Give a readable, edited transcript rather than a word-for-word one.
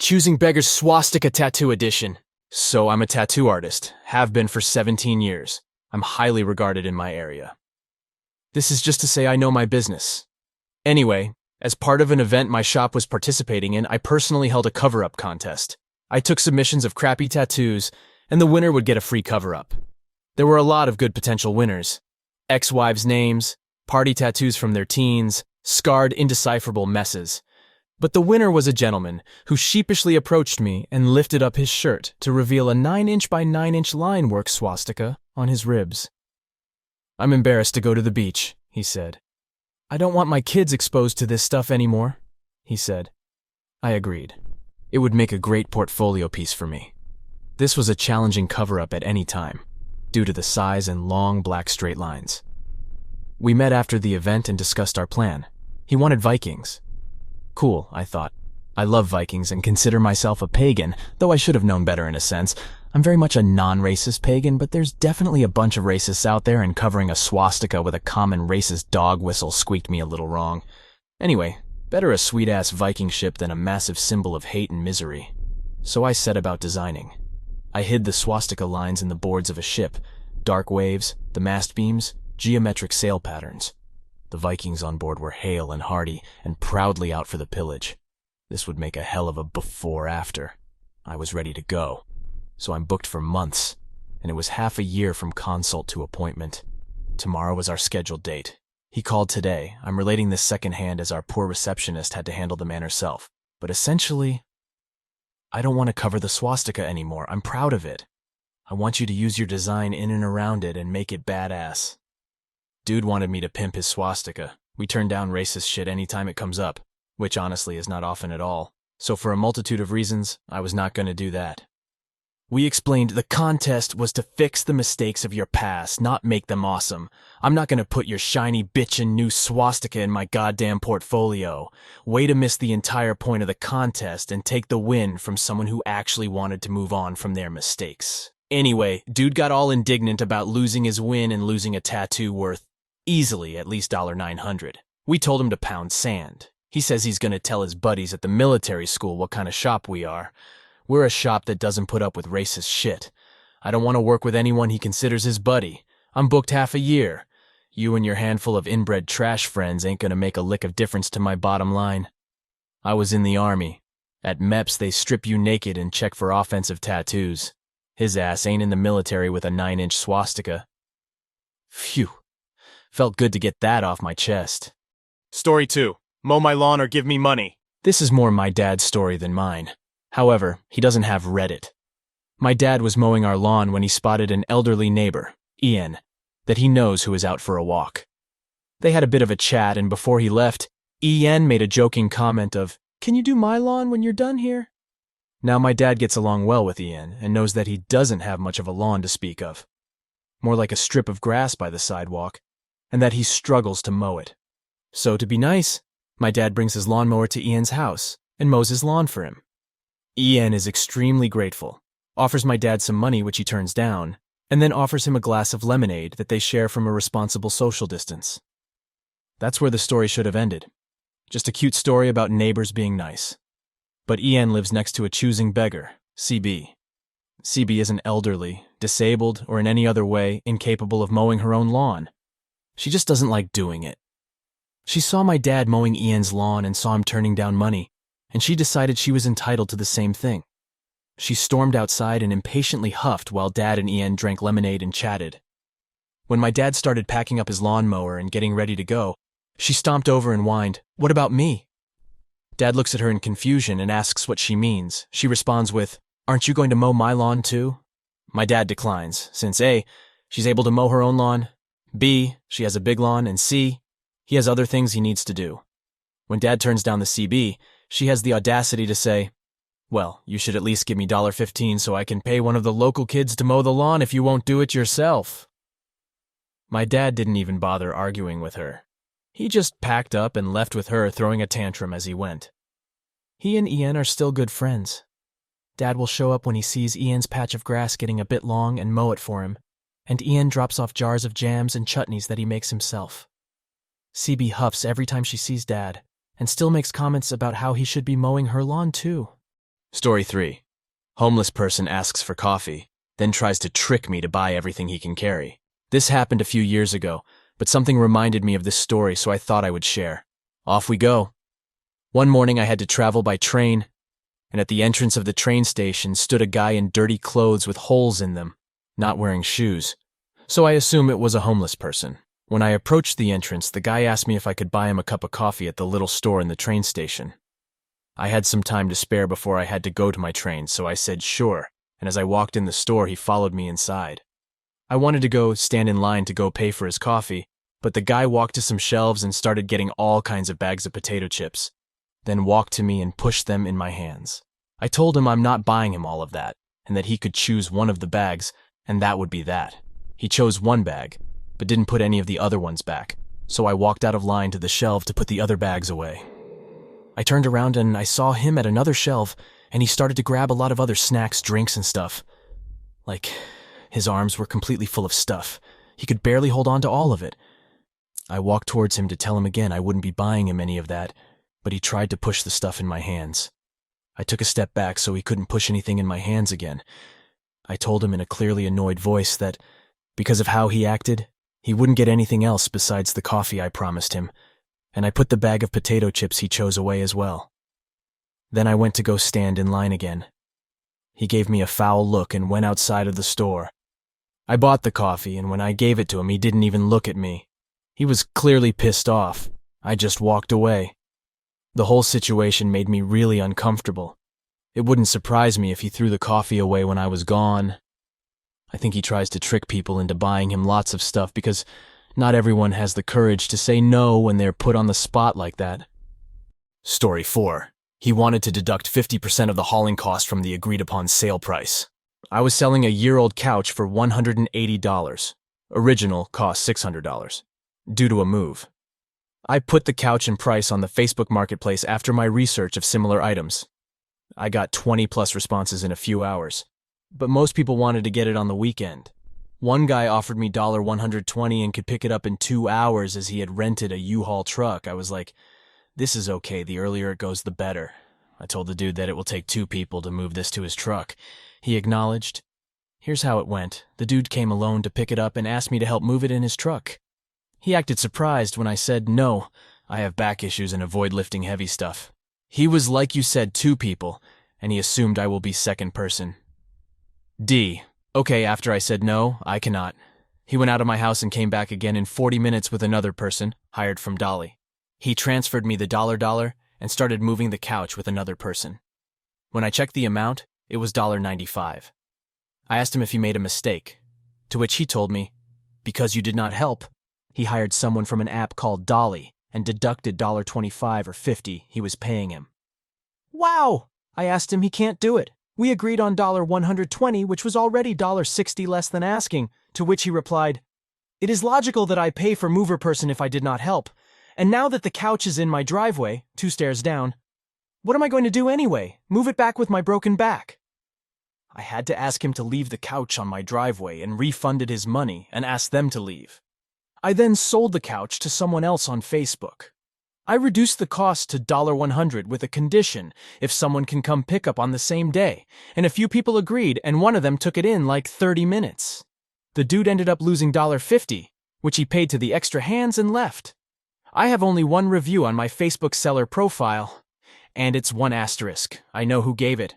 Choosing Beggars Swastika Tattoo Edition. So I'm a tattoo artist, have been for 17 years. I'm highly regarded in my area. This is just to say I know my business. Anyway, as part of an event my shop was participating in, I personally held a cover-up contest. I took submissions of crappy tattoos, and the winner would get a free cover-up. There were a lot of good potential winners. Ex-wives' names, party tattoos from their teens, scarred, indecipherable messes. But the winner was a gentleman who sheepishly approached me and lifted up his shirt to reveal a 9-inch by 9-inch line work swastika on his ribs. "I'm embarrassed to go to the beach," he said. "I don't want my kids exposed to this stuff anymore," he said. I agreed. It would make a great portfolio piece for me. This was a challenging cover-up at any time, due to the size and long black straight lines. We met after the event and discussed our plan. He wanted Vikings. Cool, I thought. I love Vikings and consider myself a pagan, though I should have known better in a sense. I'm very much a non-racist pagan, but there's definitely a bunch of racists out there, and covering a swastika with a common racist dog whistle squeaked me a little wrong. Anyway, better a sweet-ass Viking ship than a massive symbol of hate and misery. So I set about designing. I hid the swastika lines in the boards of a ship, dark waves, the mast beams, geometric sail patterns. The Vikings on board were hale and hearty and proudly out for the pillage. This would make a hell of a before-after. I was ready to go. So I'm booked for months, and it was half a year from consult to appointment. Tomorrow was our scheduled date. He called today. I'm relating this secondhand as our poor receptionist had to handle the man herself. But essentially, I don't want to cover the swastika anymore. I'm proud of it. I want you to use your design in and around it and make it badass. Dude wanted me to pimp his swastika. We turn down racist shit anytime it comes up, which honestly is not often at all. So for a multitude of reasons, I was not going to do that. We explained the contest was to fix the mistakes of your past, not make them awesome. I'm not going to put your shiny bitchin' new swastika in my goddamn portfolio. Way to miss the entire point of the contest and take the win from someone who actually wanted to move on from their mistakes. Anyway, dude got all indignant about losing his win and losing a tattoo worth easily at least $900. We told him to pound sand. He says he's going to tell his buddies at the military school what kind of shop we are. We're a shop that doesn't put up with racist shit. I don't want to work with anyone he considers his buddy. I'm booked half a year. You and your handful of inbred trash friends ain't going to make a lick of difference to my bottom line. I was in the army. At MEPS, they strip you naked and check for offensive tattoos. His ass ain't in the military with a 9-inch swastika. Phew. Felt good to get that off my chest. Story 2. Mow my lawn or give me money. This is more my dad's story than mine. However, he doesn't have Reddit. My dad was mowing our lawn when he spotted an elderly neighbor, Ian, that he knows who is out for a walk. They had a bit of a chat, and before he left, Ian made a joking comment of, "Can you do my lawn when you're done here?" Now my dad gets along well with Ian and knows that he doesn't have much of a lawn to speak of. More like a strip of grass by the sidewalk, and that he struggles to mow it. So to be nice, my dad brings his lawnmower to Ian's house and mows his lawn for him. Ian is extremely grateful, offers my dad some money which he turns down, and then offers him a glass of lemonade that they share from a responsible social distance. That's where the story should have ended. Just a cute story about neighbors being nice. But Ian lives next to a choosing beggar, CB. CB isn't elderly, disabled, or in any other way incapable of mowing her own lawn. She just doesn't like doing it. She saw my dad mowing Ian's lawn and saw him turning down money, and she decided she was entitled to the same thing. She stormed outside and impatiently huffed while Dad and Ian drank lemonade and chatted. When my dad started packing up his lawnmower and getting ready to go, she stomped over and whined, "What about me?" Dad looks at her in confusion and asks what she means. She responds with, "Aren't you going to mow my lawn too?" My dad declines, since A, she's able to mow her own lawn, B, she has a big lawn, and C, he has other things he needs to do. When Dad turns down the CB, she has the audacity to say, "Well, you should at least give me $1.15 so I can pay one of the local kids to mow the lawn if you won't do it yourself." My dad didn't even bother arguing with her. He just packed up and left with her throwing a tantrum as he went. He and Ian are still good friends. Dad will show up when he sees Ian's patch of grass getting a bit long and mow it for him, and Ian drops off jars of jams and chutneys that he makes himself. CB huffs every time she sees Dad, and still makes comments about how he should be mowing her lawn too. Story 3. Homeless person asks for coffee, then tries to trick me to buy everything he can carry. This happened a few years ago, but something reminded me of this story, so I thought I would share. Off we go. One morning I had to travel by train, and at the entrance of the train station stood a guy in dirty clothes with holes in them, not wearing shoes. So I assume it was a homeless person. When I approached the entrance, the guy asked me if I could buy him a cup of coffee at the little store in the train station. I had some time to spare before I had to go to my train, so I said sure, and as I walked in the store, he followed me inside. I wanted to go stand in line to go pay for his coffee, but the guy walked to some shelves and started getting all kinds of bags of potato chips, then walked to me and pushed them in my hands. I told him I'm not buying him all of that, and that he could choose one of the bags, and that would be that. He chose one bag, but didn't put any of the other ones back, so I walked out of line to the shelf to put the other bags away. I turned around and I saw him at another shelf, and he started to grab a lot of other snacks, drinks, and stuff. Like, his arms were completely full of stuff. He could barely hold on to all of it. I walked towards him to tell him again I wouldn't be buying him any of that, but he tried to push the stuff in my hands. I took a step back so he couldn't push anything in my hands again. I told him in a clearly annoyed voice that, because of how he acted, he wouldn't get anything else besides the coffee I promised him, and I put the bag of potato chips he chose away as well. Then I went to go stand in line again. He gave me a foul look and went outside of the store. I bought the coffee, and when I gave it to him, he didn't even look at me. He was clearly pissed off. I just walked away. The whole situation made me really uncomfortable. It wouldn't surprise me if he threw the coffee away when I was gone. I think he tries to trick people into buying him lots of stuff because not everyone has the courage to say no when they're put on the spot like that. Story 4. He wanted to deduct 50% of the hauling cost from the agreed-upon sale price. I was selling a year-old couch for $180. Original cost $600. Due to a move. I put the couch and price on the Facebook Marketplace after my research of similar items. I got 20+ responses in a few hours, but most people wanted to get it on the weekend. One guy offered me $120 and could pick it up in 2 hours as he had rented a U-Haul truck. I was like, this is okay, the earlier it goes the better. I told the dude that it will take 2 people to move this to his truck. He acknowledged. Here's how it went. The dude came alone to pick it up and asked me to help move it in his truck. He acted surprised when I said no, I have back issues and avoid lifting heavy stuff. He was like you said 2 people, and he assumed I will be second person. D. Okay, after I said no, I cannot. He went out of my house and came back again in 40 minutes with another person, hired from Dolly. He transferred me the $1 and started moving the couch with another person. When I checked the amount, it was $1.95. I asked him if he made a mistake, to which he told me, because you did not help, he hired someone from an app called Dolly and deducted $25 or $50 he was paying him. Wow! I asked him he can't do it. We agreed on $120, which was already $60 less than asking, to which he replied, it is logical that I pay for mover person if I did not help, and now that the couch is in my driveway, 2 stairs down, what am I going to do anyway? Move it back with my broken back? I had to ask him to leave the couch on my driveway and refunded his money and asked them to leave. I then sold the couch to someone else on Facebook. I reduced the cost to $100 with a condition if someone can come pick up on the same day, and a few people agreed and one of them took it in like 30 minutes. The dude ended up losing $50, which he paid to the extra hands and left. I have only 1 review on my Facebook seller profile, and it's 1 asterisk. I know who gave it.